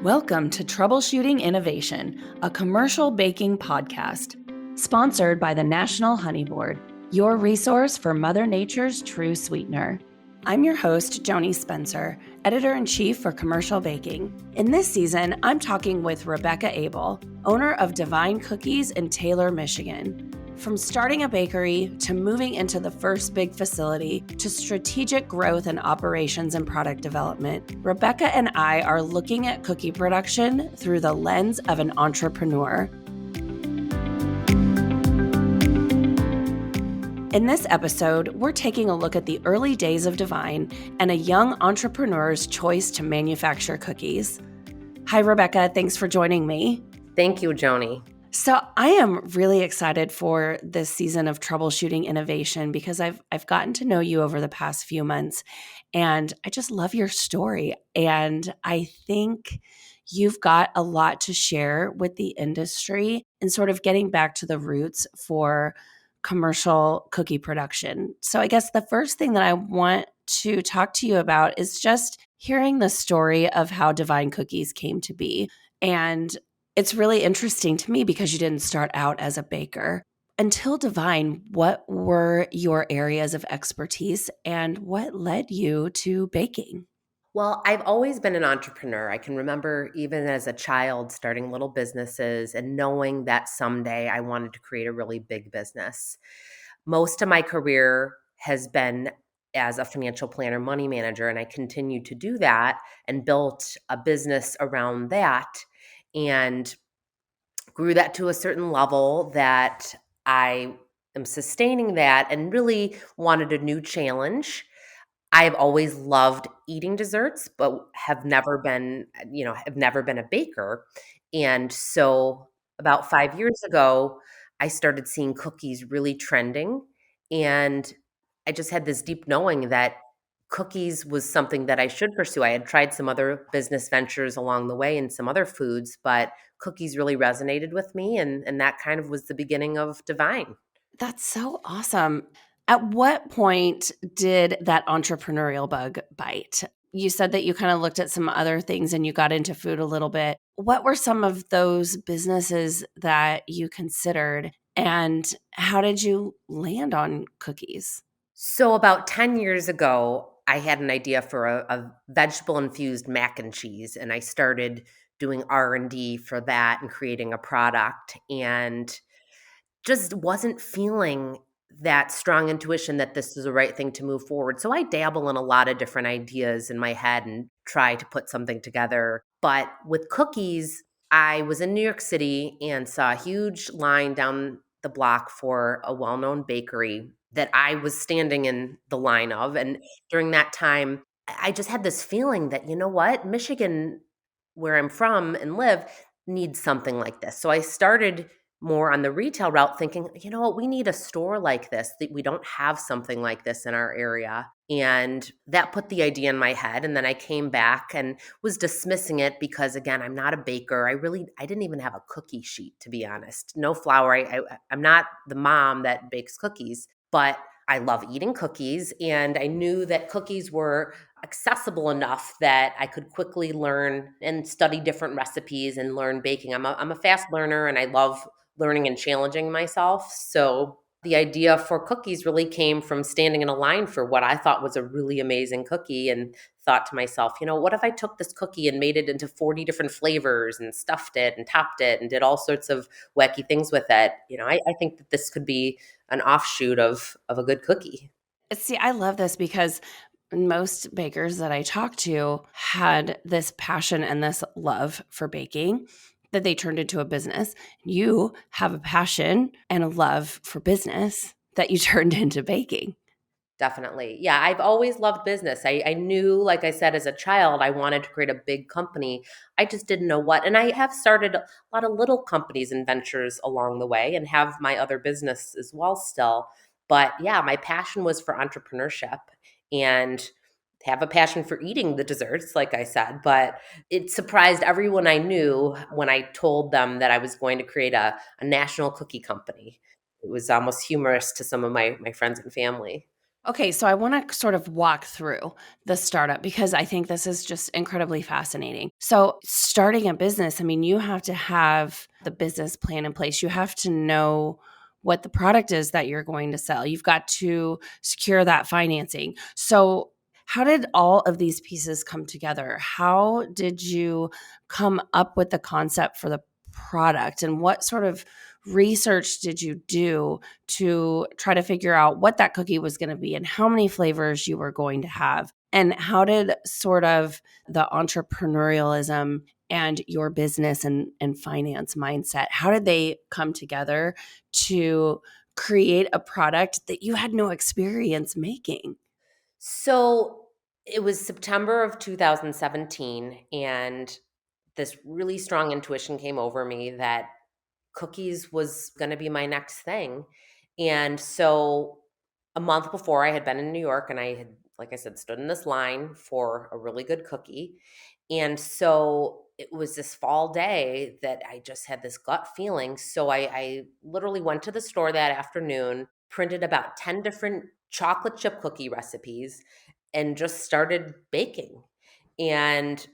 Welcome to Troubleshooting Innovation, a commercial baking podcast, sponsored by the National Honey Board, your resource for Mother Nature's true sweetener. I'm your host, Joanie Spencer, Editor-in-Chief for Commercial Baking. In this season, I'm talking with Rebecca Abel, owner of Divine Cookies in Taylor, Michigan. From starting a bakery to moving into the first big facility to strategic growth in operations and product development, Rebecca and I are looking at cookie production through the lens of an entrepreneur. In this episode, we're taking a look at the early days of Divine and a young entrepreneur's choice to manufacture cookies. Hi, Rebecca. Thanks for joining me. Thank you, Joanie. So I am really excited for this season of Troubleshooting Innovation because I've gotten to know you over the past few months, and I just love your story. And I think you've got a lot to share with the industry and sort of getting back to the roots for commercial cookie production. So I guess the first thing that I want to talk to you about is just hearing the story of how Divine Cookies came to be. And it's really interesting to me because you didn't start out as a baker. Until Divine, what were your areas of expertise and what led you to baking? Well, I've always been an entrepreneur. I can remember even as a child starting little businesses and knowing that someday I wanted to create a really big business. Most of my career has been as a financial planner, money manager, and I continue to do that and built a business around that and grew that to a certain level that I am sustaining that and really wanted a new challenge. I've always loved eating desserts, but have never been a baker. And so about 5 years ago, I started seeing cookies really trending. And I just had this deep knowing that cookies was something that I should pursue. I had tried some other business ventures along the way and some other foods, but cookies really resonated with me. And that kind of was the beginning of Divine. That's so awesome. At what point did that entrepreneurial bug bite? You said that you kind of looked at some other things and you got into food a little bit. What were some of those businesses that you considered and how did you land on cookies? So about 10 years ago, I had an idea for a vegetable infused mac and cheese, and I started doing R&D for that and creating a product, and just wasn't feeling that strong intuition that this is the right thing to move forward. So I dabble in a lot of different ideas in my head and try to put something together. But with cookies, I was in New York City and saw a huge line down the block for a well-known bakery that I was standing in the line of. And during that time, I just had this feeling that, you know what, Michigan, where I'm from and live, needs something like this. So I started more on the retail route thinking, you know what, we need a store like this. That we don't have something like this in our area. And that put the idea in my head. And then I came back and was dismissing it because, again, I'm not a baker. I didn't even have a cookie sheet, to be honest. No flour. I'm not the mom that bakes cookies, but I love eating cookies. And I knew that cookies were accessible enough that I could quickly learn and study different recipes and learn baking. I'm a fast learner and I love learning and challenging myself. So the idea for cookies really came from standing in a line for what I thought was a really amazing cookie and thought to myself, you know, what if I took this cookie and made it into 40 different flavors and stuffed it and topped it and did all sorts of wacky things with it? You know, I think that this could be an offshoot of a good cookie. See, I love this because most bakers that I talked to had this passion and this love for baking that they turned into a business. You have a passion and a love for business that you turned into baking. Definitely. Yeah, I've always loved business. I knew, like I said, as a child, I wanted to create a big company. I just didn't know what. And I have started a lot of little companies and ventures along the way and have my other business as well still. But yeah, my passion was for entrepreneurship and have a passion for eating the desserts, like I said. But it surprised everyone I knew when I told them that I was going to create a national cookie company. It was almost humorous to some of my friends and family. Okay, so I want to sort of walk through the startup because I think this is just incredibly fascinating. So, starting a business, I mean, you have to have the business plan in place. You have to know what the product is that you're going to sell. You've got to secure that financing. So, how did all of these pieces come together? How did you come up with the concept for the product, and what sort of research did you do to try to figure out what that cookie was going to be and how many flavors you were going to have? And how did sort of the entrepreneurialism and your business and finance mindset, how did they come together to create a product that you had no experience making? So it was September of 2017, and this really strong intuition came over me that cookies was going to be my next thing. And so a month before, I had been in New York and I had, like I said, stood in this line for a really good cookie. And so it was this fall day that I just had this gut feeling. So I literally went to the store that afternoon, printed about 10 different chocolate chip cookie recipes, and just started baking. And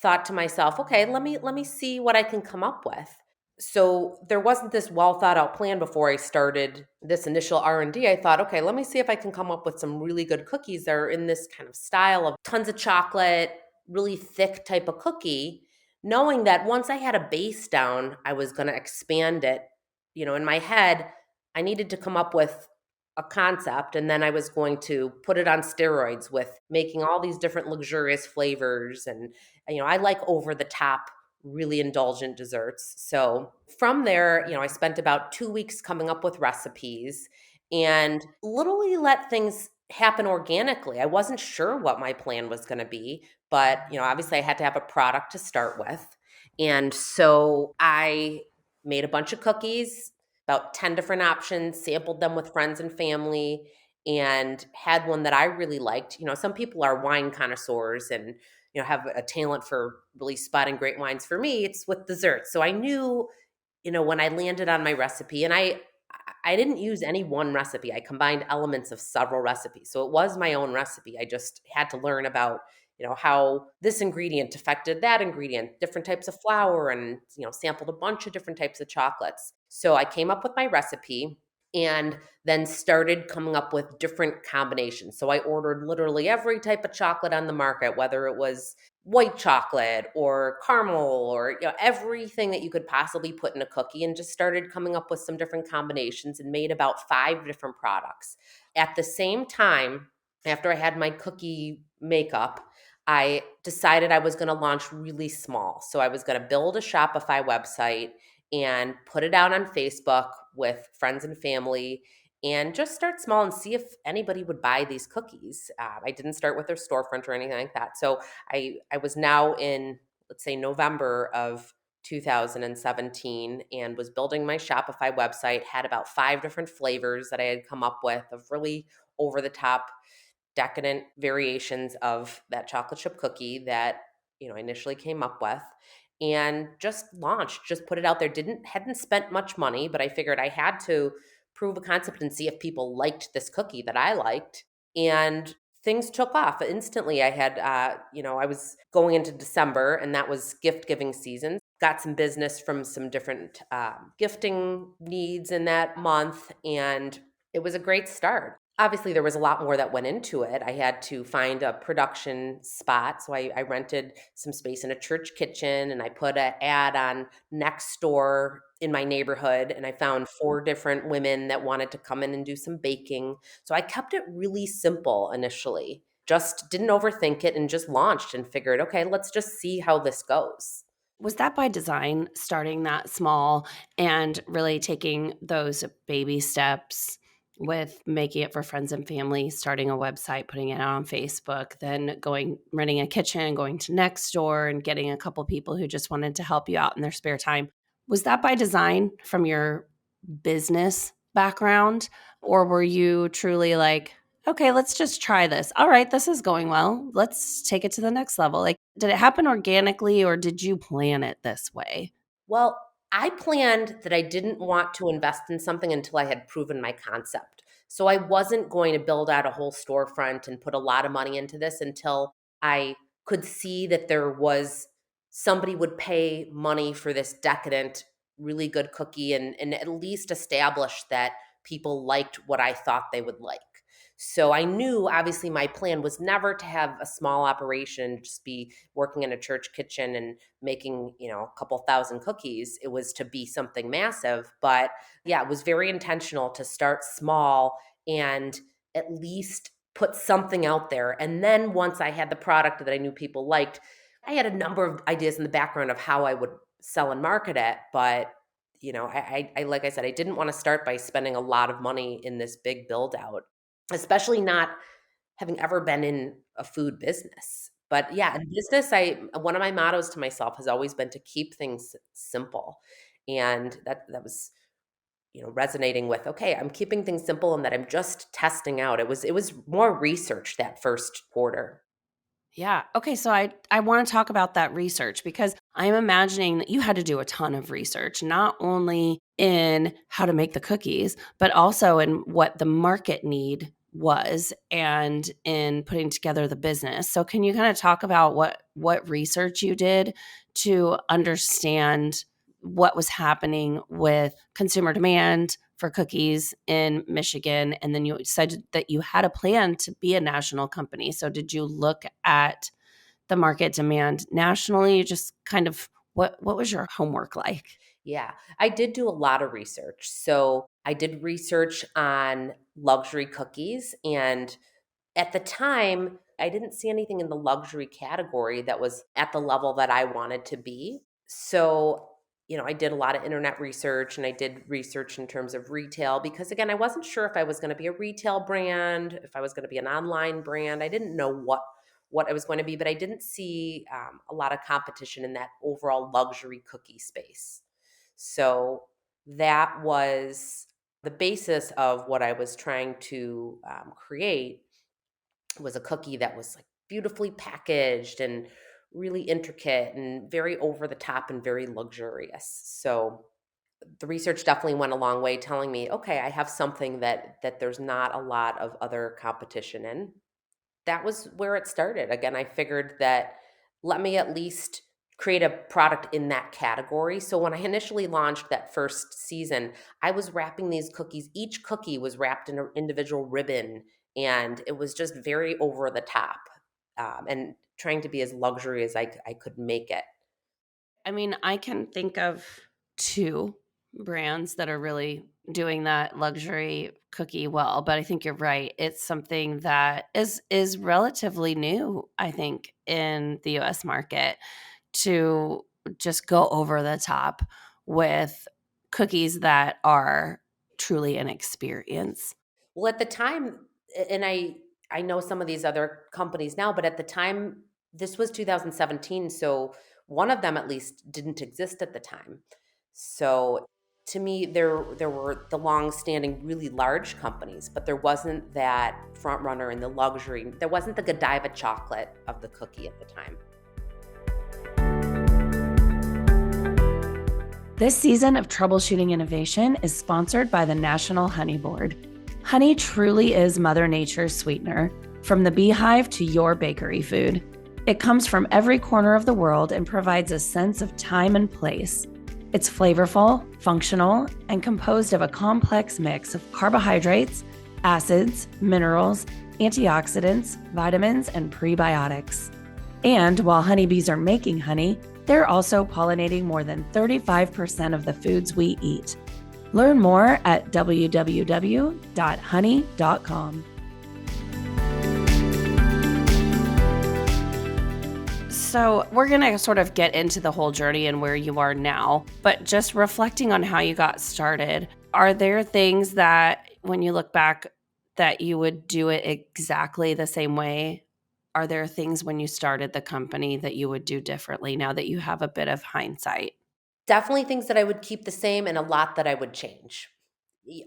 thought to myself, okay, let me see what I can come up with. So there wasn't this well thought out plan before I started this initial R&D. I thought, okay, let me see if I can come up with some really good cookies that are in this kind of style of tons of chocolate, really thick type of cookie, knowing that once I had a base down, I was going to expand it. In my head, I needed to come up with a concept, and then I was going to put it on steroids with making all these different luxurious flavors. And I like over the top, really indulgent desserts. So from there, I spent about 2 weeks coming up with recipes and literally let things happen organically. I wasn't sure what my plan was going to be, but obviously I had to have a product to start with. And so I made a bunch of cookies, about 10 different options, sampled them with friends and family, and had one that I really liked. Some people are wine connoisseurs and have a talent for really spotting great wines. For me, it's with desserts. So I knew, when I landed on my recipe, and I didn't use any one recipe. I combined elements of several recipes. So it was my own recipe. I just had to learn about, how this ingredient affected that ingredient, different types of flour, and, sampled a bunch of different types of chocolates. So I came up with my recipe and then started coming up with different combinations. So I ordered literally every type of chocolate on the market, whether it was white chocolate or caramel or everything that you could possibly put in a cookie, and just started coming up with some different combinations and made about 5 different products. At the same time, after I had my cookie makeup, I decided I was going to launch really small. So I was going to build a Shopify website and put it out on Facebook with friends and family, and just start small and see if anybody would buy these cookies. I didn't start with their storefront or anything like that. So I was now in, let's say, November of 2017, and was building my Shopify website, had about 5 different flavors that I had come up with of really over the top decadent variations of that chocolate chip cookie that I initially came up with, and just launched, just put it out there. Didn't hadn't spent much money, but I figured I had to prove a concept and see if people liked this cookie that I liked. And things took off instantly. I had I was going into December, and that was gift giving season. Got some business from some different gifting needs in that month, and it was a great start. Obviously, there was a lot more that went into it. I had to find a production spot. So I rented some space in a church kitchen, and I put an ad on next door in my neighborhood. And I found 4 different women that wanted to come in and do some baking. So I kept it really simple initially, just didn't overthink it, and just launched and figured, okay, let's just see how this goes. Was that by design, starting that small and really taking those baby steps with making it for friends and family, starting a website, putting it out on Facebook, then going, renting a kitchen, going to next door and getting a couple people who just wanted to help you out in their spare time? Was that by design from your business background? Or were you truly like, okay, let's just try this. All right, this is going well. Let's take it to the next level. Like, did it happen organically or did you plan it this way? Well, I planned that I didn't want to invest in something until I had proven my concept. So I wasn't going to build out a whole storefront and put a lot of money into this until I could see that there was somebody would pay money for this decadent, really good cookie, and at least establish that people liked what I thought they would like. So I knew obviously my plan was never to have a small operation, just be working in a church kitchen and making, a couple thousand cookies. It was to be something massive. But yeah, it was very intentional to start small and at least put something out there. And then once I had the product that I knew people liked, I had a number of ideas in the background of how I would sell and market it. But I like I said, I didn't want to start by spending a lot of money in this big build out, especially not having ever been in a food business. But yeah, in business, I one of my mottos to myself has always been to keep things simple. And that was, resonating with, okay, I'm keeping things simple and that I'm just testing out. It was more research that first quarter. Yeah. Okay. So I want to talk about that research because I'm imagining that you had to do a ton of research, not only in how to make the cookies, but also in what the market need was and in putting together the business. So can you kind of talk about what research you did to understand what was happening with consumer demand for cookies in Michigan? And then you said that you had a plan to be a national company. So did you look at the market demand nationally? Just kind of what was your homework like? Yeah, I did do a lot of research. So I did research on luxury cookies. And at the time, I didn't see anything in the luxury category that was at the level that I wanted to be. So, I did a lot of internet research and I did research in terms of retail because, again, I wasn't sure if I was going to be a retail brand, if I was going to be an online brand. I didn't know what I was going to be, but I didn't see a lot of competition in that overall luxury cookie space. So that was the basis of what I was trying to create, was a cookie that was like beautifully packaged and really intricate and very over the top and very luxurious. So the research definitely went a long way telling me, okay, I have something that there's not a lot of other competition in. That was where it started. Again, I figured that let me at least create a product in that category. So when I initially launched that first season, I was wrapping these cookies. Each cookie was wrapped in an individual ribbon, and it was just very over the top, and trying to be as luxury as I could make it. I mean, I can think of two brands that are really doing that luxury cookie well, but I think you're right. It's something that is relatively new, I think, in the US market to just go over the top with cookies that are truly an experience. Well, at the time, and I know some of these other companies now, but at the time, this was 2017, so one of them at least didn't exist at the time. So to me, there were the long-standing, really large companies, but there wasn't that front runner in the luxury. There wasn't the Godiva chocolate of the cookie at the time. This season of Troubleshooting Innovation is sponsored by the National Honey Board. Honey truly is Mother Nature's sweetener, from the beehive to your bakery food. It comes from every corner of the world and provides a sense of time and place. It's flavorful, functional, and composed of a complex mix of carbohydrates, acids, minerals, antioxidants, vitamins, and prebiotics. And while honeybees are making honey, they're also pollinating more than 35% of the foods we eat. Learn more at www.honey.com. So, we're going to sort of get into the whole journey and where you are now, but just reflecting on how you got started, are there things that when you look back that you would do it exactly the same way? Are there things when you started the company that you would do differently now that you have a bit of hindsight? Definitely things that I would keep the same and a lot that I would change.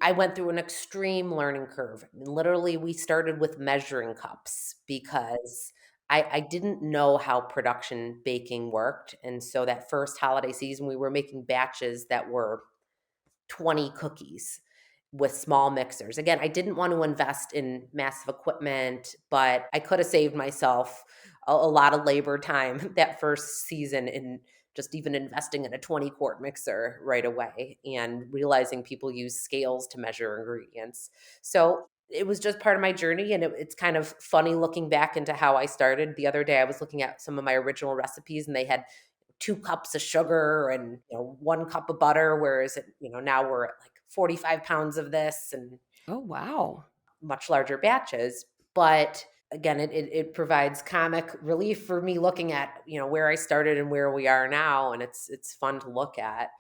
I went through an extreme learning curve. I mean, literally, we started with measuring cups because I didn't know how production baking worked. And so that first holiday season, we were making batches that were 20 cookies. with small mixers. Again, I didn't want to invest in massive equipment, but I could have saved myself a lot of labor time that first season in just even investing in a 20-quart mixer right away and realizing people use scales to measure ingredients. So it was just part of my journey. And it's kind of funny looking back into how I started. The other day, I was looking at some of my original recipes and they had 2 cups of sugar and 1 cup of butter, whereas now we're at like 45 pounds of this and Oh, wow. much larger batches. But again, it provides comic relief for me looking at where I started and where we are now, and it's fun to look at.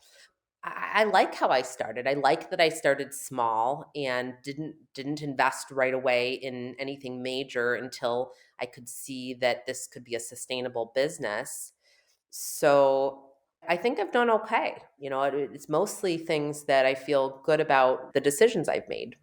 I like how I started. I like that I started small and didn't invest right away in anything major until I could see that this could be a sustainable business. So I think I've done okay. It's mostly things that I feel good about the decisions I've made.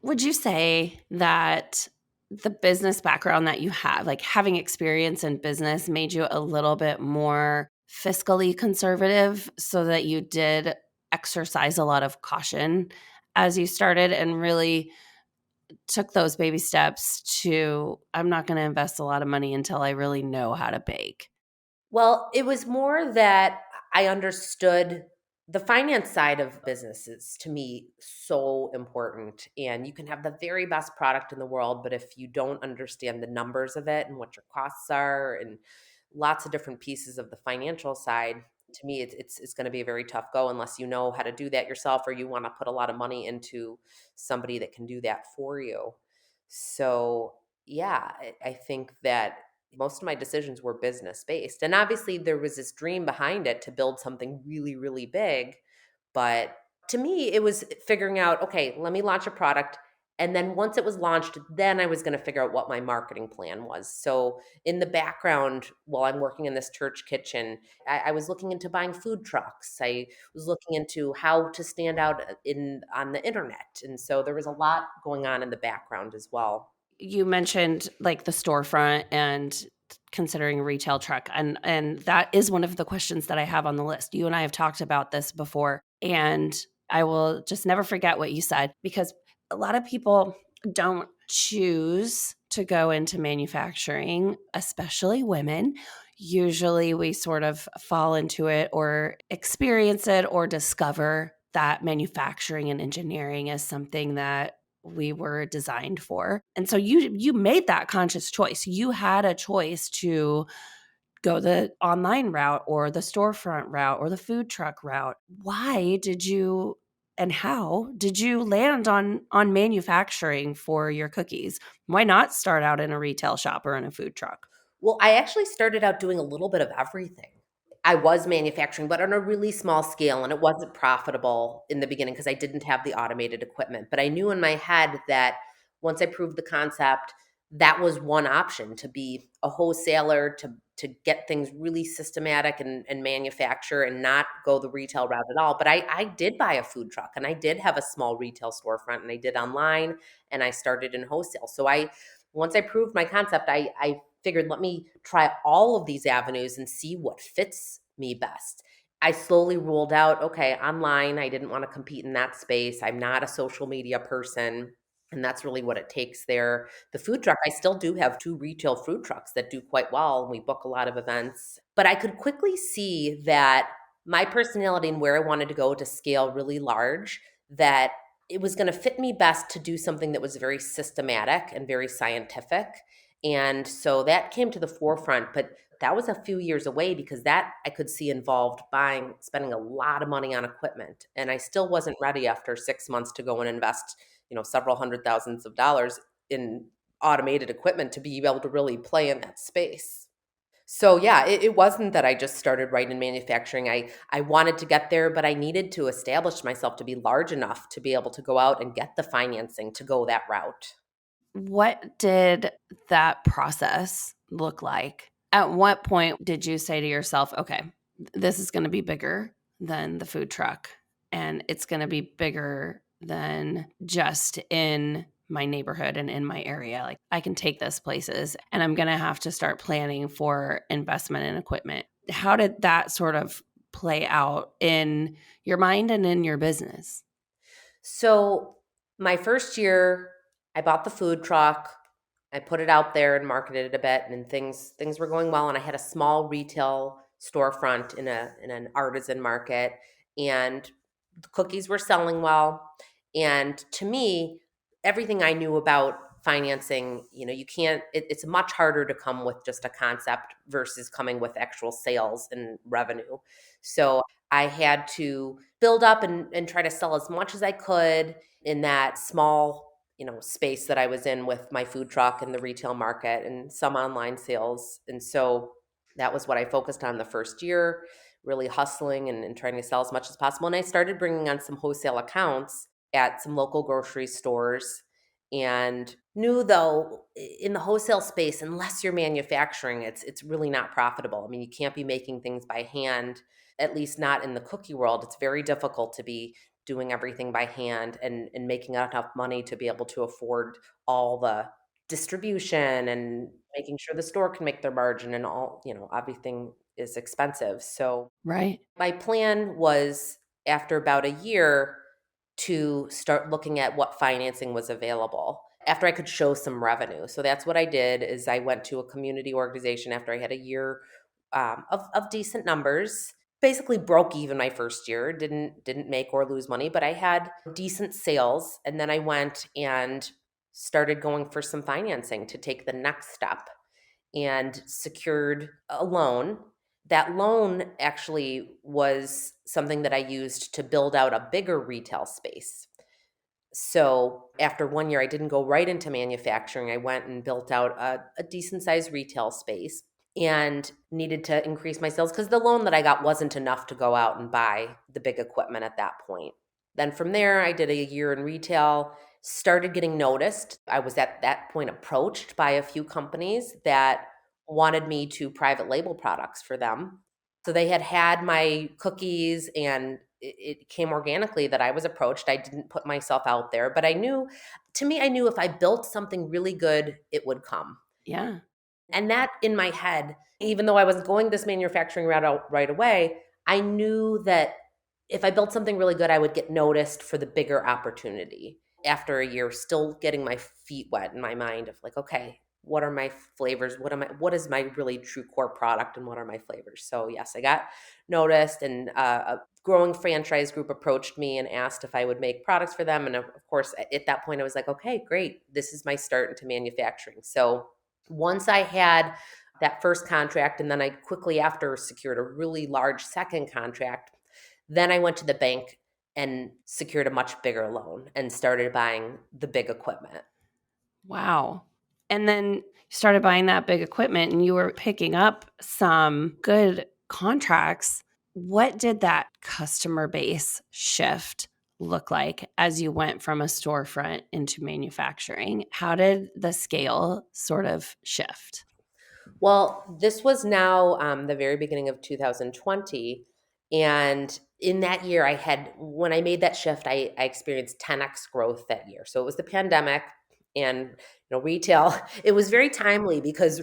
Would you say that the business background that you have, like having experience in business, made you a little bit more fiscally conservative so that you did exercise a lot of caution as you started and really took those baby steps to, I'm not going to invest a lot of money until I really know how to bake? Well, it was more that I understood the finance side of businesses to me so important. And you can have the very best product in the world, but if you don't understand the numbers of it and what your costs are and lots of different pieces of the financial side, to me it's going to be a very tough go unless you know how to do that yourself or you want to put a lot of money into somebody that can do that for you. So yeah, I think that most of my decisions were business based. And obviously, there was this dream behind it to build something really, really big. But to me, it was figuring out, okay, let me launch a product. And then once it was launched, then I was going to figure out what my marketing plan was. So in the background, while I'm working in this church kitchen, I was looking into buying food trucks. I was looking into how to stand out in on the internet. And so there was a lot going on in the background as well. You mentioned like the storefront and considering a retail truck, and that is one of the questions that I have on the list. You and I have talked about this before, and I will just never forget what you said, because a lot of people don't choose to go into manufacturing, especially women. Usually we sort of fall into it or experience it or discover that manufacturing and engineering is something that we were designed for. And so you made that conscious choice. You had a choice to go the online route or the storefront route or the food truck route. Why did you, and how did you land on manufacturing for your cookies? Why not start out in a retail shop or in a food truck? Well, I actually started out doing a little bit of everything. I was manufacturing, but on a really small scale, and it wasn't profitable in the beginning because I didn't have the automated equipment. But I knew in my head that once I proved the concept, that was one option to be a wholesaler, to get things really systematic and manufacture and not go the retail route at all. But I did buy a food truck and I did have a small retail storefront and I did online and I started in wholesale. So I once I proved my concept, I figured let me try all of these avenues and see what fits me best. I slowly ruled out, okay, online, I didn't want to compete in that space. I'm not a social media person. And that's really what it takes there. The food truck, I still do have 2 retail food trucks that do quite well. And we book a lot of events. But I could quickly see that my personality and where I wanted to go to scale really large, that it was going to fit me best to do something that was very systematic and very scientific. And so that came to the forefront, but that was a few years away because that I could see involved spending a lot of money on equipment. And I still wasn't ready after 6 months to go and invest, several hundred thousands of dollars in automated equipment to be able to really play in that space. So yeah, it wasn't that I just started right in manufacturing. I wanted to get there, but I needed to establish myself to be large enough to be able to go out and get the financing to go that route. What did that process look like? At what point did you say to yourself, okay, this is going to be bigger than the food truck and it's going to be bigger than just in my neighborhood and in my area? Like I can take this places and I'm going to have to start planning for investment in equipment. How did that sort of play out in your mind and in your business? So My first year, I bought the food truck. I put it out there and marketed it a bit, and things were going well. And I had a small retail storefront in an artisan market, and the cookies were selling well. And to me, everything I knew about financing, you can't. It's much harder to come with just a concept versus coming with actual sales and revenue. So I had to build up and try to sell as much as I could in that small, space that I was in with my food truck and the retail market and some online sales. And so that was what I focused on the first year, really hustling and trying to sell as much as possible. And I started bringing on some wholesale accounts at some local grocery stores, and knew though in the wholesale space, unless you're manufacturing, it's really not profitable. I mean, you can't be making things by hand, at least not in the cookie world. It's very difficult to be doing everything by hand and making enough money to be able to afford all the distribution and making sure the store can make their margin, and all, everything is expensive. So Right. my plan was, after about a year, to start looking at what financing was available after I could show some revenue. So that's what I did. Is I went to a community organization after I had a year of decent numbers. Basically broke even my first year. Didn't make or lose money, but I had decent sales. And then I went and started going for some financing to take the next step, and secured a loan. That loan actually was something that I used to build out a bigger retail space. So after 1 year, I didn't go right into manufacturing. I went and built out a decent sized retail space, and needed to increase my sales because the loan that I got wasn't enough to go out and buy the big equipment at that point. Then from there, I did a year in retail, started getting noticed. I was at that point approached by a few companies that wanted me to private label products for them. So they had my cookies, and it came organically that I was approached. I didn't put myself out there, but I knew if I built something really good, it would come. Yeah. And that, in my head, even though I was going this manufacturing route out right away, I knew that if I built something really good, I would get noticed for the bigger opportunity. After a year, still getting my feet wet in my mind of like, okay, what are my flavors? What is my really true core product, and what are my flavors? So yes, I got noticed, and a growing franchise group approached me and asked if I would make products for them. And of course, at that point, I was like, okay, great. This is my start into manufacturing. So once I had that first contract, and then I quickly after secured a really large second contract, then I went to the bank and secured a much bigger loan and started buying the big equipment. Wow. And then you started buying that big equipment and you were picking up some good contracts. What did that customer base shift look like as you went from a storefront into manufacturing? How did the scale sort of shift? Well, this was now the very beginning of 2020. And in that year, when I made that shift, I experienced 10x growth that year. So it was the pandemic, and retail, it was very timely because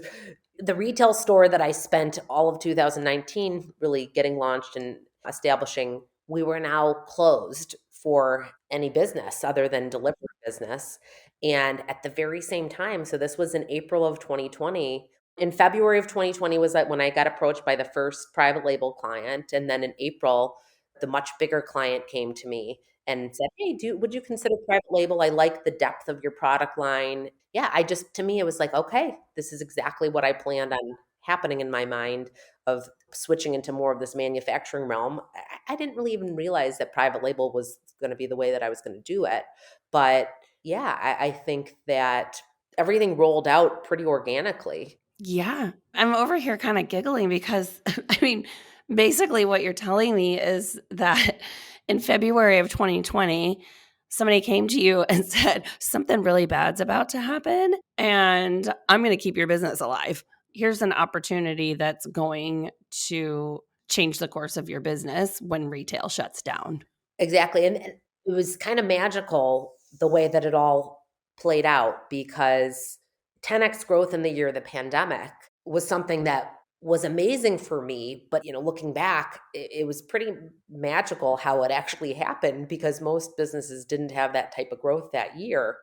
the retail store that I spent all of 2019 really getting launched and establishing, we were now closed for any business other than delivery business. And at the very same time, so this was in April of 2020. In February of 2020 was that when I got approached by the first private label client. And then in April, the much bigger client came to me and said, "Hey, would you consider private label? I like the depth of your product line." Yeah, to me, it was like, okay, this is exactly what I planned on happening in my mind, of switching into more of this manufacturing realm. I didn't really even realize that private label was going to be the way that I was going to do it. But yeah, I think that everything rolled out pretty organically. Yeah. I'm over here kind of giggling because, I mean, basically what you're telling me is that in February of 2020, somebody came to you and said, something really bad's about to happen, and I'm going to keep your business alive. Here's an opportunity that's going to change the course of your business when retail shuts down. Exactly. And it was kind of magical the way that it all played out, because 10x growth in the year of the pandemic was something that was amazing for me. But, looking back, it was pretty magical how it actually happened because most businesses didn't have that type of growth that year.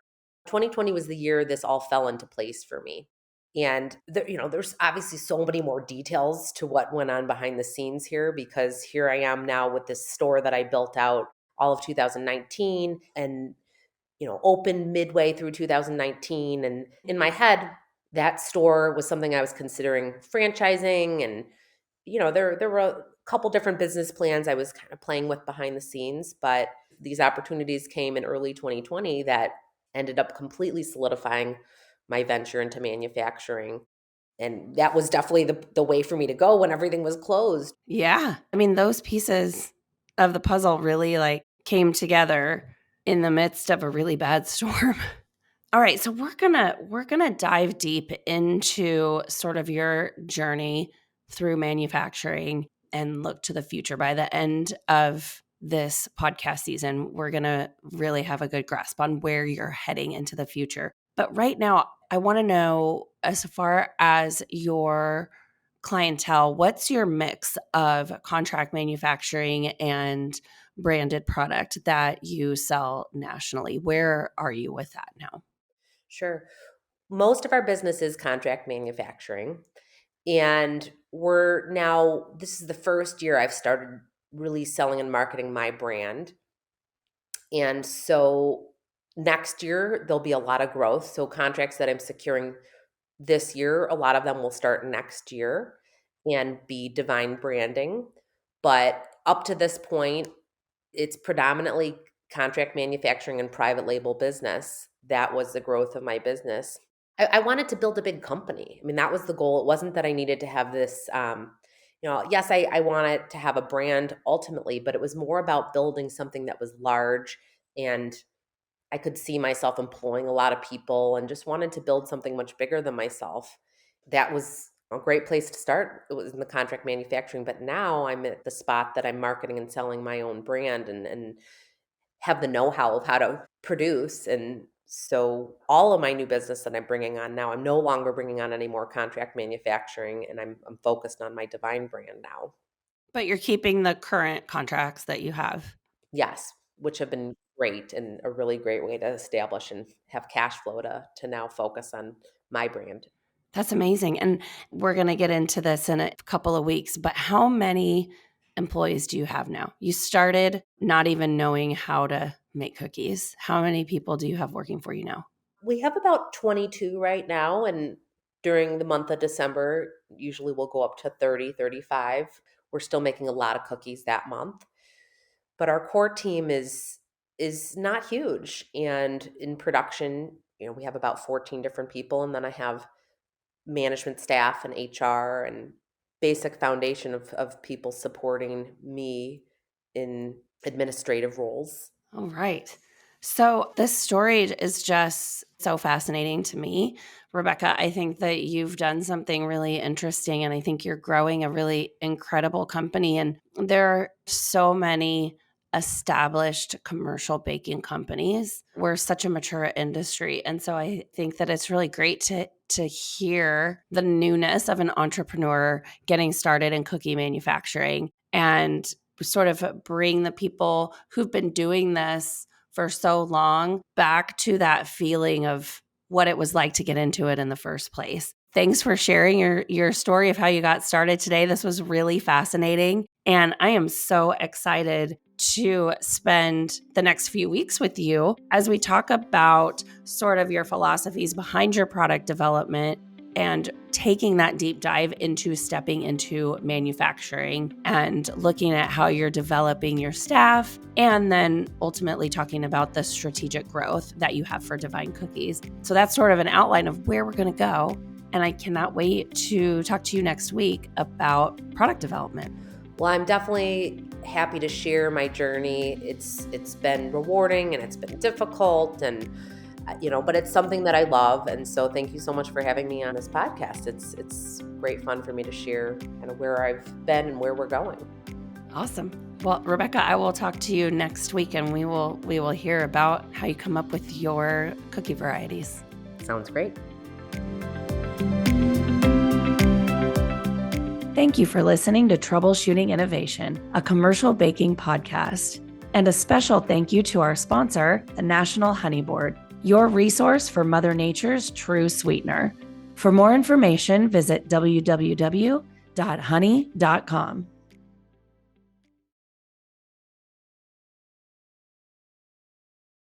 2020 was the year this all fell into place for me. And there's obviously so many more details to what went on behind the scenes here, because here I am now with this store that I built out all of 2019 and opened midway through 2019. And in my head, that store was something I was considering franchising. And, there were a couple different business plans I was kind of playing with behind the scenes. But these opportunities came in early 2020 that ended up completely solidifying my venture into manufacturing. And that was definitely the way for me to go when everything was closed. Yeah. I mean, those pieces of the puzzle really came together in the midst of a really bad storm. All right, so we're gonna dive deep into sort of your journey through manufacturing and look to the future. By the end of this podcast season, we're gonna really have a good grasp on where you're heading into the future. But right now, I want to know, as far as your clientele, what's your mix of contract manufacturing and branded product that you sell nationally? Where are you with that now? Sure. Most of our business is contract manufacturing. And this is the first year I've started really selling and marketing my brand. And so next year, there'll be a lot of growth. So contracts that I'm securing this year, a lot of them will start next year and be Divine branding. But up to this point, it's predominantly contract manufacturing and private label business. That was the growth of my business. I wanted to build a big company. I mean, that was the goal. It wasn't that I needed to have this, yes, I wanted to have a brand ultimately, but it was more about building something that was large, and I could see myself employing a lot of people, and just wanted to build something much bigger than myself. That was a great place to start. It was in the contract manufacturing, but now I'm at the spot that I'm marketing and selling my own brand, and have the know-how of how to produce. And so all of my new business that I'm bringing on now, I'm no longer bringing on any more contract manufacturing, and I'm focused on my Divine brand now. But you're keeping the current contracts that you have. Yes, which have been great and a really great way to establish and have cash flow to now focus on my brand. That's amazing. And we're going to get into this in a couple of weeks, but how many employees do you have now? You started not even knowing how to make cookies. How many people do you have working for you now? We have about 22 right now, and during the month of December, usually we'll go up to 30, 35. We're still making a lot of cookies that month. But our core team is not huge, and in production, we have about 14 different people, and then I have management staff and HR and basic foundation of people supporting me in administrative roles. All right. So this story is just so fascinating to me. Rebecca, I think that you've done something really interesting, and I think you're growing a really incredible company. And there are so many established commercial baking companies. We're such a mature industry. And so I think that it's really great to hear the newness of an entrepreneur getting started in cookie manufacturing and sort of bring the people who've been doing this for so long back to that feeling of what it was like to get into it in the first place. Thanks for sharing your story of how you got started today. This was really fascinating. And I am so excited to spend the next few weeks with you as we talk about sort of your philosophies behind your product development and taking that deep dive into stepping into manufacturing and looking at how you're developing your staff, and then ultimately talking about the strategic growth that you have for Divine Cookies. So that's sort of an outline of where we're going to go. And I cannot wait to talk to you next week about product development. Well, I'm definitely happy to share my journey. It's been rewarding and it's been difficult, and but it's something that I love. And so thank you so much for having me on this podcast. It's great fun for me to share kind of where I've been and where we're going. Awesome. Well, Rebecca, I will talk to you next week, and we will hear about how you come up with your cookie varieties. Sounds great. Thank you for listening to Troubleshooting Innovation, a commercial baking podcast. And a special thank you to our sponsor, the National Honey Board, your resource for Mother Nature's true sweetener. For more information, visit www.honey.com.